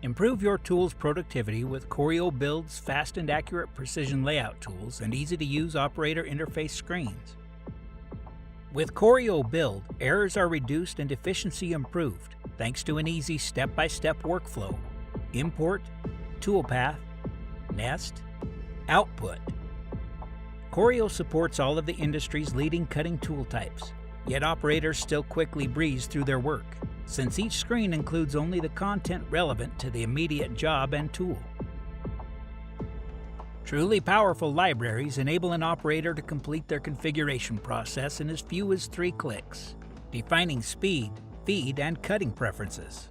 Improve your tool's productivity with Coreo Build's fast and accurate precision layout tools and easy-to-use operator interface screens. With Coreo Build, errors are reduced and efficiency improved thanks to an easy step-by-step workflow. Import, toolpath, nest, output. Coreo supports all of the industry's leading cutting tool types, yet operators still quickly breeze through their work, since each screen includes only the content relevant to the immediate job and tool. Truly powerful libraries enable an operator to complete their configuration process in as few as 3 clicks, defining speed, feed, and cutting preferences.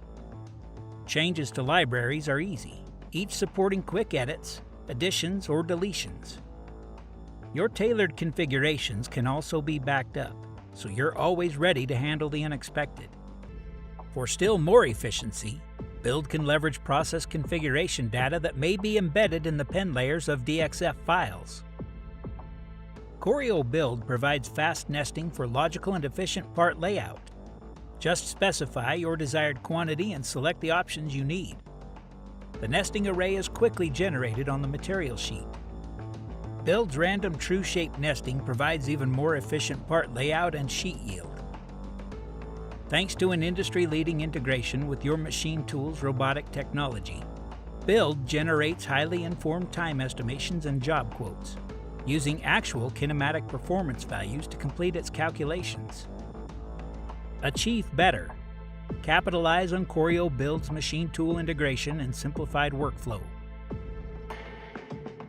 Changes to libraries are easy, each supporting quick edits, additions, or deletions. Your tailored configurations can also be backed up, so you're always ready to handle the unexpected. For still more efficiency, Build can leverage process configuration data that may be embedded in the pen layers of DXF files. Coreo Build provides fast nesting for logical and efficient part layout. Just specify your desired quantity and select the options you need. The nesting array is quickly generated on the material sheet. Build's random true-shape nesting provides even more efficient part layout and sheet yield. Thanks to an industry-leading integration with your machine tool's robotic technology, Build generates highly informed time estimations and job quotes, using actual kinematic performance values to complete its calculations. Achieve better. Capitalize on Coreo Build's machine tool integration and simplified workflow.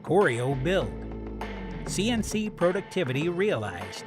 Coreo Build. CNC productivity realized.